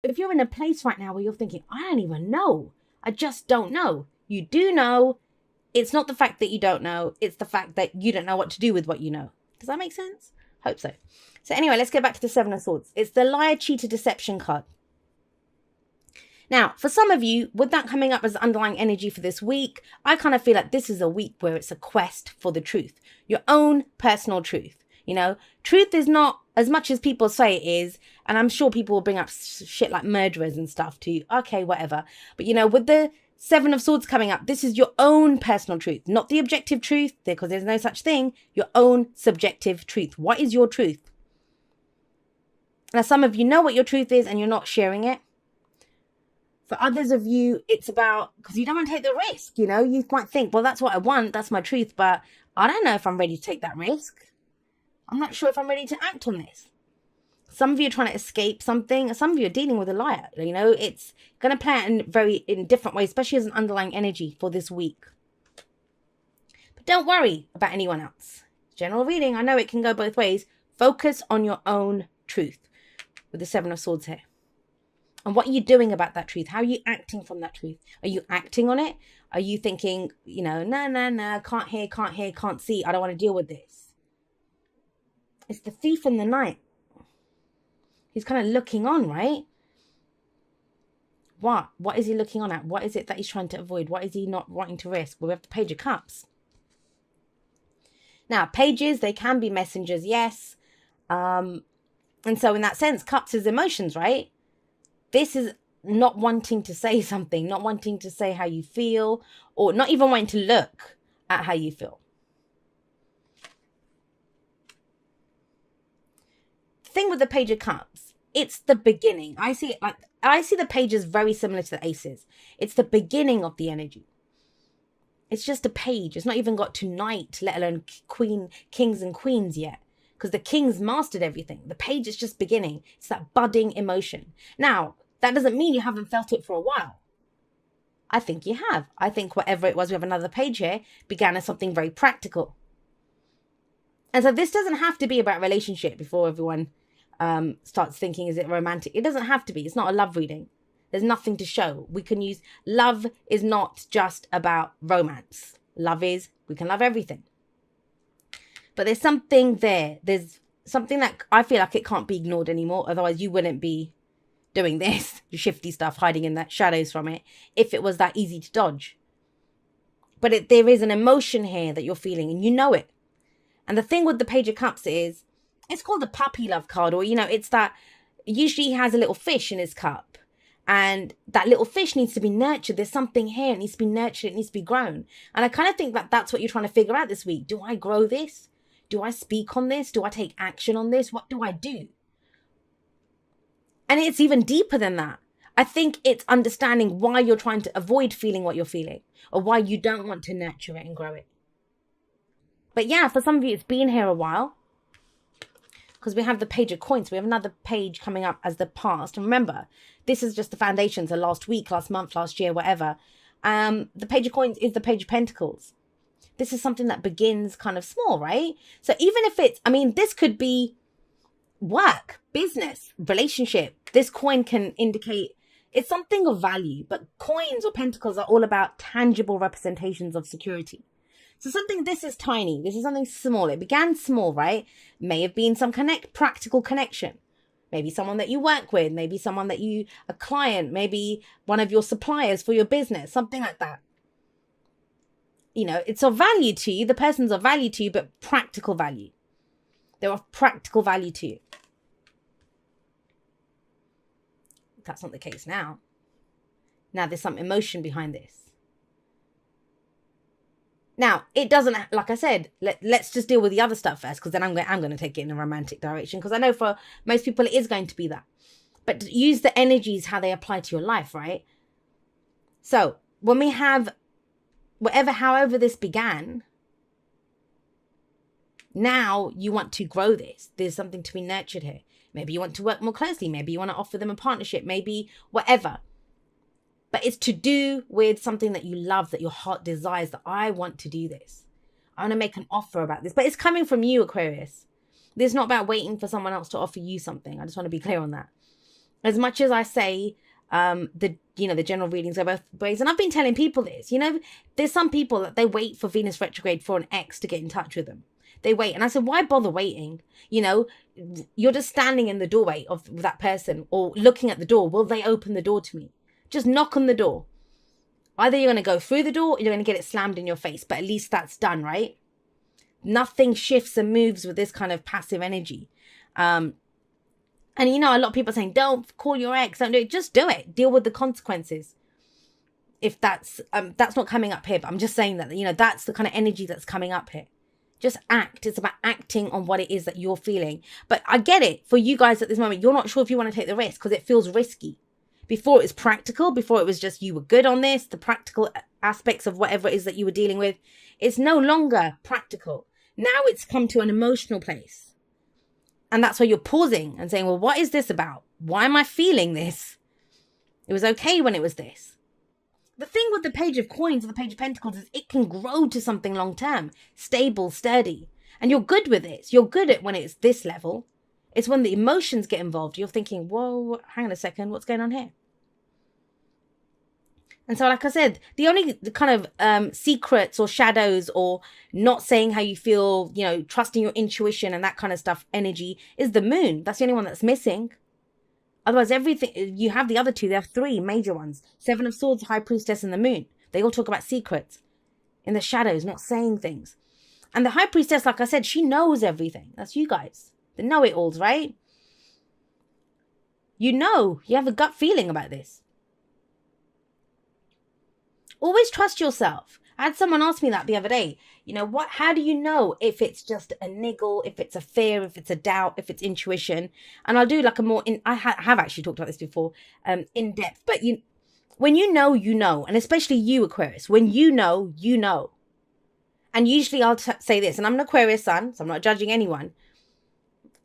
If you're in a place right now where you're thinking, I don't even know, I just don't know, you do know. It's not the fact that you don't know, it's the fact that you don't know what to do with what you know. Does that make sense? Hope so. So anyway, let's go back to the Seven of Swords. It's the liar, cheater, deception card. Now, for some of you, with that coming up as underlying energy for this week, I kind of feel like this is a week where it's a quest for the truth, your own personal truth. You know, truth is not as much as people say it is. And I'm sure people will bring up shit like murderers and stuff to you. Okay, whatever. But, you know, with the Seven of Swords coming up, this is your own personal truth, not the objective truth, because there's no such thing. Your own subjective truth. What is your truth? Now, some of you know what your truth is and you're not sharing it. For others of you, it's about, because you don't want to take the risk, you know, you might think, well, that's what I want, that's my truth, but I don't know if I'm ready to take that risk. I'm not sure if I'm ready to act on this. Some of you are trying to escape something. Some of you are dealing with a liar. You know, it's going to play out in different ways, especially as an underlying energy for this week. But don't worry about anyone else. General reading, I know it can go both ways. Focus on your own truth with the Seven of Swords here. And what are you doing about that truth? How are you acting from that truth? Are you acting on it? Are you thinking, you know, no, can't hear, can't see. I don't want to deal with this. It's the thief in the night. He's kind of looking on, right? What? What is he looking on at? What is it that he's trying to avoid? What is he not wanting to risk? Well, we have the Page of Cups. Now, pages, they can be messengers, yes. And so in that sense, Cups is emotions, right? This is not wanting to say something, not wanting to say how you feel, or not even wanting to look at how you feel. The thing with the Page of Cups, it's the beginning. I see the pages very similar to the aces. It's the beginning of the energy. It's just a page. It's not even got to knight, let alone kings and queens yet. Because the king's mastered everything. The page is just beginning. It's that budding emotion. Now, that doesn't mean you haven't felt it for a while. I think you have. I think whatever it was, we have another page here, began as something very practical. And so this doesn't have to be about relationship before everyone starts thinking, is it romantic? It doesn't have to be. It's not a love reading. There's nothing to show. We can use, love is not just about romance. Love is, we can love everything. But there's something there. There's something that I feel like it can't be ignored anymore. Otherwise, you wouldn't be doing this, shifty stuff, hiding in the shadows from it, if it was that easy to dodge. But there is an emotion here that you're feeling, and you know it. And the thing with the Page of Cups is, it's called the puppy love card, or, you know, it's that usually he has a little fish in his cup. And that little fish needs to be nurtured. There's something here. It needs to be nurtured. It needs to be grown. And I kind of think that that's what you're trying to figure out this week. Do I grow this? Do I speak on this? Do I take action on this? What do I do? And it's even deeper than that. I think it's understanding why you're trying to avoid feeling what you're feeling, or why you don't want to nurture it and grow it. But yeah, for some of you, it's been here a while. Because we have the Page of Coins. We have another page coming up as the past. And remember, this is just the foundations of last week, last month, last year, whatever. The Page of Coins is the Page of Pentacles. This is something that begins kind of small, right? So even if it's, I mean, this could be work, business, relationship. This coin can indicate it's something of value. But coins or pentacles are all about tangible representations of security. So something, this is tiny. This is something small. It began small, right? May have been some practical connection. Maybe someone that you work with. Maybe someone that a client. Maybe one of your suppliers for your business. Something like that. You know, it's of value to you. The person's of value to you, but practical value. They're of practical value to you. That's not the case now. Now there's some emotion behind this. Now, it doesn't, like I said, let's just deal with the other stuff first, because then I'm going to take it in a romantic direction, because I know for most people it is going to be that. But use the energies how they apply to your life, right? So when we have however this began, now you want to grow this. There's something to be nurtured here. Maybe you want to work more closely. Maybe you want to offer them a partnership. Maybe whatever. But it's to do with something that you love, that your heart desires, that I want to do this. I want to make an offer about this. But it's coming from you, Aquarius. This is not about waiting for someone else to offer you something. I just want to be clear on that. As much as I say, the general readings are both ways, and I've been telling people this, there's some people that they wait for Venus retrograde for an ex to get in touch with them. They wait. And I said, why bother waiting? You're just standing in the doorway of that person or looking at the door. Will they open the door to me? Just knock on the door. Either you're going to go through the door or you're going to get it slammed in your face, but at least that's done, right? Nothing shifts and moves with this kind of passive energy. And a lot of people are saying, don't call your ex, don't do it. Just do it. Deal with the consequences. If that's not coming up here, but I'm just saying that, that's the kind of energy that's coming up here. Just act. It's about acting on what it is that you're feeling. But I get it. For you guys at this moment, you're not sure if you want to take the risk because it feels risky. Before it was practical, before it was just you were good on this, the practical aspects of whatever it is that you were dealing with, it's no longer practical. Now it's come to an emotional place. And that's why you're pausing and saying, well, what is this about? Why am I feeling this? It was okay when it was this. The thing with the Page of Coins or the Page of Pentacles is it can grow to something long term, stable, sturdy. And you're good with it. You're good at when it's this level. It's when the emotions get involved. You're thinking, whoa, hang on a second, what's going on here? And so, like I said, the only kind of secrets or shadows or not saying how you feel, trusting your intuition and that kind of stuff, energy, is the moon. That's the only one that's missing. Otherwise, everything, you have the other two. There are three major ones. Seven of Swords, High Priestess, and the moon. They all talk about secrets in the shadows, not saying things. And the High Priestess, like I said, she knows everything. That's you guys. The know-it-alls, right? You have a gut feeling about this. Always trust yourself. I had someone ask me that the other day. How do you know if it's just a niggle, if it's a fear, if it's a doubt, if it's intuition? And I'll do like a more, I have actually talked about this before, in depth. But when you know, and especially you, Aquarius, when you know. And usually I'll say this, and I'm an Aquarius sun, so I'm not judging anyone.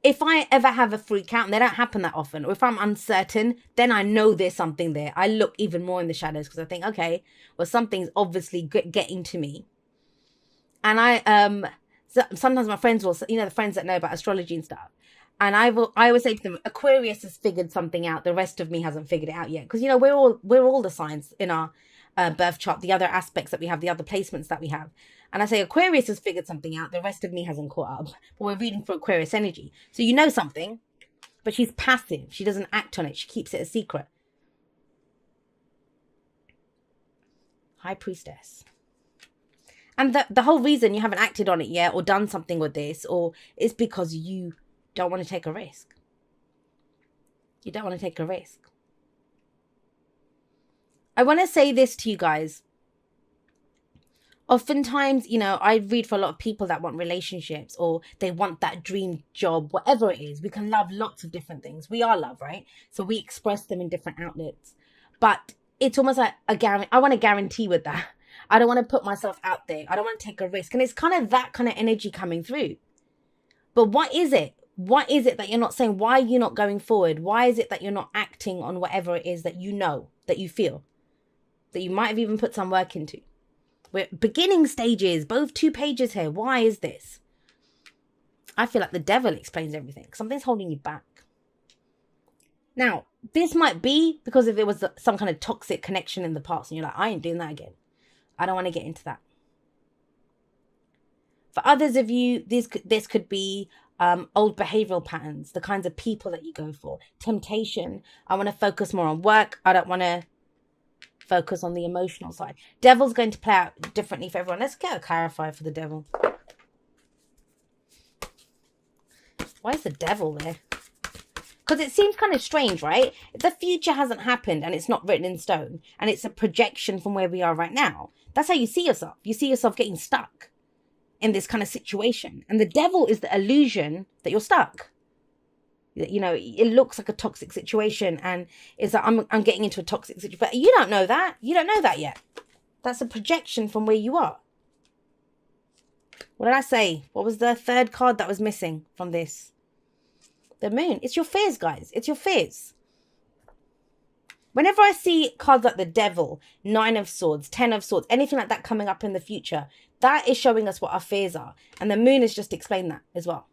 If I ever have a freak out, and they don't happen that often, or if I'm uncertain, then I know there's something there. I look even more in the shadows because I think, okay, well, something's obviously getting to me. And sometimes my friends will, the friends that know about astrology and stuff, and I always say to them, Aquarius has figured something out. The rest of me hasn't figured it out yet. Because, we're all the signs in our birth chart, the other aspects that we have, the other placements that we have. And I say, Aquarius has figured something out. The rest of me hasn't caught up. But we're reading for Aquarius energy. So you know something, but she's passive. She doesn't act on it. She keeps it a secret. High Priestess. And the whole reason you haven't acted on it yet or done something with this is because you don't want to take a risk. You don't want to take a risk. I want to say this to you guys. Oftentimes, I read for a lot of people that want relationships or they want that dream job, whatever it is. We can love lots of different things. We are love, right? So we express them in different outlets. But it's almost like a guarantee. I want a guarantee with that. I don't want to put myself out there. I don't want to take a risk. And it's kind of that kind of energy coming through. But what is it? What is it that you're not saying? Why are you not going forward? Why is it that you're not acting on whatever it is that you know, that you feel, that you might have even put some work into? We're beginning stages, both 2 pages here. Why is this? I feel like the devil explains everything. Something's holding you back. Now, this might be because if there was some kind of toxic connection in the past and you're like, I ain't doing that again. I don't want to get into that. For others of you, this could be old behavioral patterns, the kinds of people that you go for. Temptation. I want to focus more on work. I don't want to focus on the emotional side. Devil's going to play out differently for everyone. Let's get a clarifier for the devil. Why is the devil there? Because it seems kind of strange, right? The future hasn't happened and it's not written in stone. And it's a projection from where we are right now. That's how you see yourself. You see yourself getting stuck in this kind of situation. And the devil is the illusion that you're stuck. It looks like a toxic situation and it's like, I'm getting into a toxic situation. But you don't know that. You don't know that yet. That's a projection from where you are. What did I say? What was the third card that was missing from this? The moon. It's your fears, guys. It's your fears. Whenever I see cards like the devil, 9 of swords, 10 of swords, anything like that coming up in the future, that is showing us what our fears are. And the moon has just explained that as well.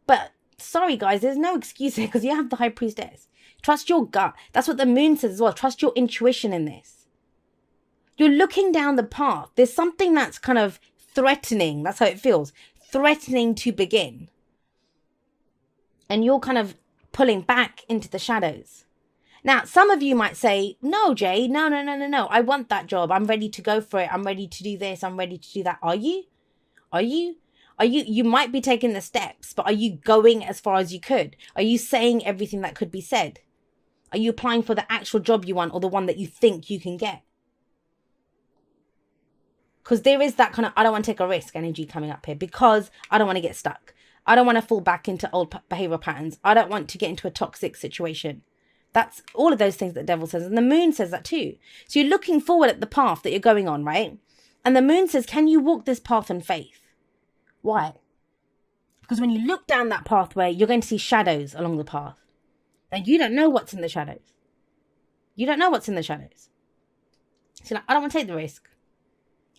But sorry guys, there's no excuse here because you have the High Priestess. Trust your gut. That's what the moon says as well. Trust your intuition in this. You're looking down the path. There's something that's kind of threatening. That's how it feels. Threatening to begin. And you're kind of pulling back into the shadows. Now, some of you might say, no, Jay, no. I want that job. I'm ready to go for it. I'm ready to do this. I'm ready to do that. Are you? You might be taking the steps, but are you going as far as you could? Are you saying everything that could be said? Are you applying for the actual job you want or the one that you think you can get? Because there is that kind of, I don't want to take a risk energy coming up here because I don't want to get stuck. I don't want to fall back into old behavioral patterns. I don't want to get into a toxic situation. That's all of those things that the devil says. And the moon says that too. So you're looking forward at the path that you're going on, right? And the moon says, can you walk this path in faith? Why? Because when you look down that pathway, you're going to see shadows along the path. And you don't know what's in the shadows. You don't know what's in the shadows. So like, I don't want to take the risk.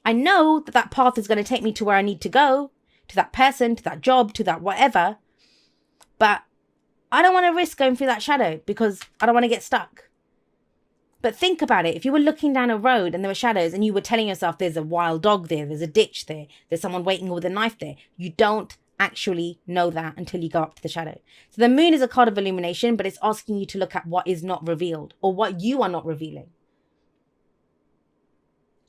I know that that path is going to take me to where I need to go, to that person, to that job, to that whatever. But I don't want to risk going through that shadow because I don't want to get stuck. But think about it. If you were looking down a road and there were shadows and you were telling yourself there's a wild dog there, there's a ditch there, there's someone waiting with a knife there, you don't actually know that until you go up to the shadow. So the moon is a card of illumination, but it's asking you to look at what is not revealed or what you are not revealing.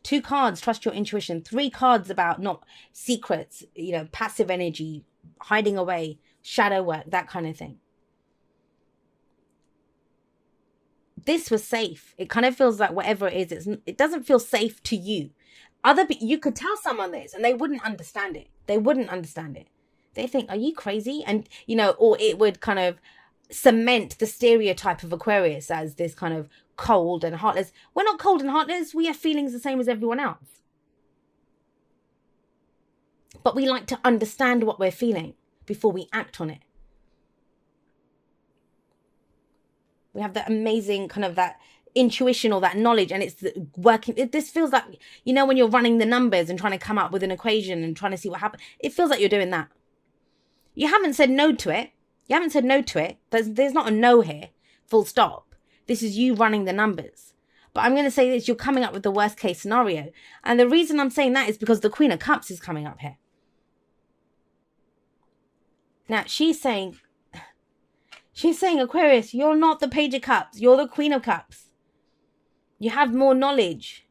2 cards, trust your intuition. 3 cards about not secrets, passive energy, hiding away, shadow work, that kind of thing. This was safe. It kind of feels like whatever it is, it doesn't feel safe to you. You could tell someone this and they wouldn't understand it. They wouldn't understand it. They think, are you crazy? And, or it would kind of cement the stereotype of Aquarius as this kind of cold and heartless. We're not cold and heartless. We have feelings the same as everyone else. But we like to understand what we're feeling before we act on it. We have that amazing kind of that intuition or that knowledge, and it's working. This feels like, when you're running the numbers and trying to come up with an equation and trying to see what happens. It feels like you're doing that. You haven't said no to it. There's not a no here, full stop. This is you running the numbers. But I'm going to say this, you're coming up with the worst case scenario. And the reason I'm saying that is because the Queen of Cups is coming up here. Now, she's saying, Aquarius, you're not the Page of Cups. You're the Queen of Cups. You have more knowledge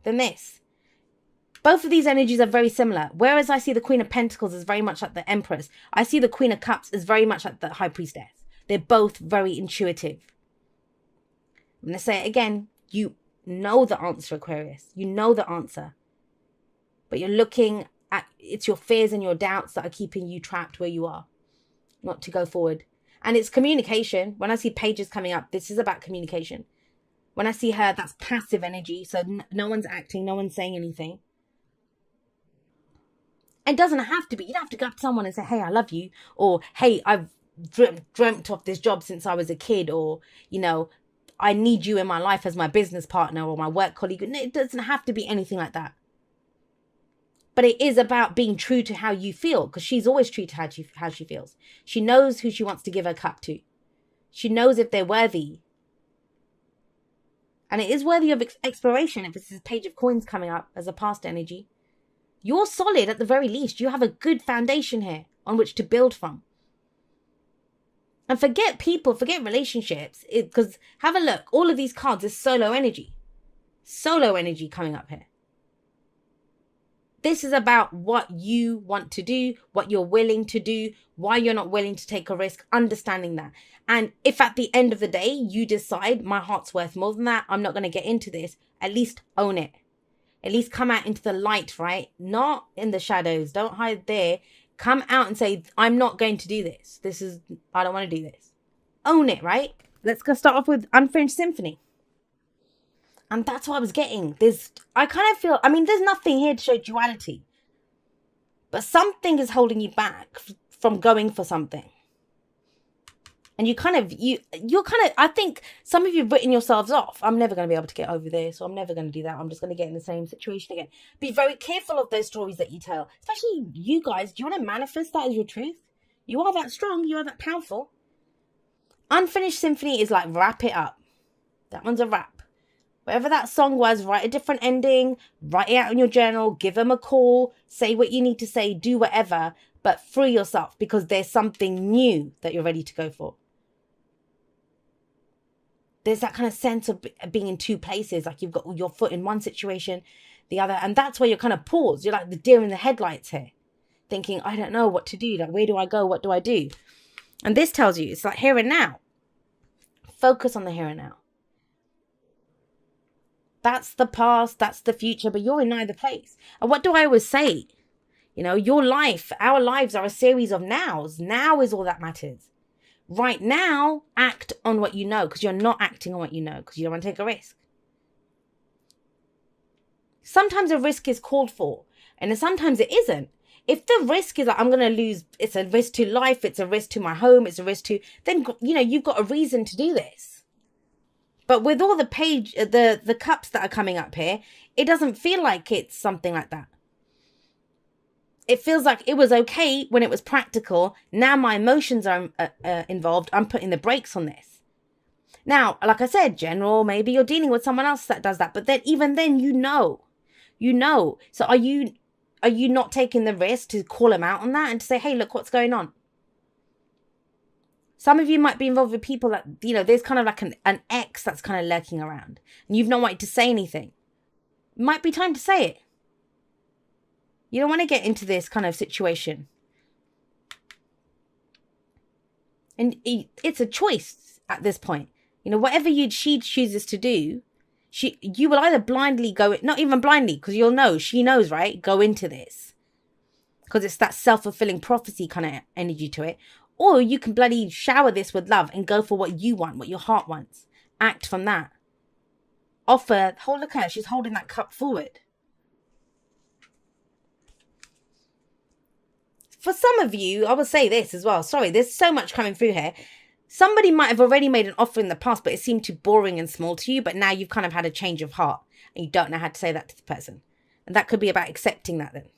than this. Both of these energies are very similar. Whereas I see the Queen of Pentacles as very much like the Empress, I see the Queen of Cups as very much like the High Priestess. They're both very intuitive. I'm going to say it again. You know the answer, Aquarius. You know the answer. But you're looking at, it's your fears and your doubts that are keeping you trapped where you are, not to go forward. And it's communication. When I see pages coming up, this is about communication. When I see her, that's passive energy. So no one's acting, no one's saying anything. It doesn't have to be. You don't have to go up to someone and say, hey, I love you. Or, hey, I've dreamt of this job since I was a kid. Or, I need you in my life as my business partner or my work colleague. It doesn't have to be anything like that. But it is about being true to how you feel, because she's always true to how she feels. She knows who she wants to give her cup to. She knows if they're worthy. And it is worthy of exploration if it's this Page of Coins coming up as a past energy. You're solid at the very least. You have a good foundation here on which to build from. And forget people, forget relationships. Because have a look. All of these cards is solo energy. Solo energy coming up here. This is about what you want to do, what you're willing to do, why you're not willing to take a risk, understanding that. And if at the end of the day you decide my heart's worth more than that, I'm not going to get into this, at least own it. At least come out into the light, right? Not in the shadows. Don't hide there. Come out and say, I'm not going to do this. I don't want to do this. Own it, right? Let's go start off with Unfinished Symphony. And that's what I was getting. I kind of feel, there's nothing here to show duality. But something is holding you back from going for something. And you're kind of, I think some of you have written yourselves off. I'm never going to be able to get over this, or I'm never going to do that. I'm just going to get in the same situation again. Be very careful of those stories that you tell. Especially you guys. Do you want to manifest that as your truth? You are that strong. You are that powerful. Unfinished symphony is like wrap it up. That one's a wrap. Whatever that song was, write a different ending, write it out in your journal, give them a call, say what you need to say, do whatever, but free yourself because there's something new that you're ready to go for. There's that kind of sense of being in two places, like you've got your foot in one situation, the other, and that's where you're kind of paused. You're like the deer in the headlights here, thinking, I don't know what to do. Like, where do I go? What do I do? And this tells you it's like here and now. Focus on the here and now. That's the past, that's the future, but you're in neither place. And what do I always say? You know, your life, our lives are a series of nows. Now is all that matters. Right now, act on what you know, because you're not acting on what you know, because you don't want to take a risk. Sometimes a risk is called for, and sometimes it isn't. If the risk is like, I'm going to lose, it's a risk to life, it's a risk to my home, it's a risk to, then, you know, you've got a reason to do this. But with all the cups that are coming up here, it doesn't feel like it's something like that. It feels like it was okay when it was practical. Now my emotions are involved. I'm putting the brakes on this. Now, like I said, general, maybe you're dealing with someone else that does that. But then even then, you know. So are you not taking the risk to call them out on that and to say, hey, look what's going on? Some of you might be involved with people that, you know, there's kind of like an ex that's kind of lurking around and you've not wanted to say anything. It might be time to say it. You don't want to get into this kind of situation. And it's a choice at this point. You know, whatever she chooses to do, you will either blindly go, not even blindly, because you'll know, she knows, right? Go into this. Because it's that self-fulfilling prophecy kind of energy to it. Or you can bloody shower this with love and go for what you want, what your heart wants. Act from that. Offer, look at her, she's holding that cup forward. For some of you, I will say this as well. Sorry, there's so much coming through here. Somebody might have already made an offer in the past, but it seemed too boring and small to you. But now you've kind of had a change of heart and you don't know how to say that to the person. And that could be about accepting that then.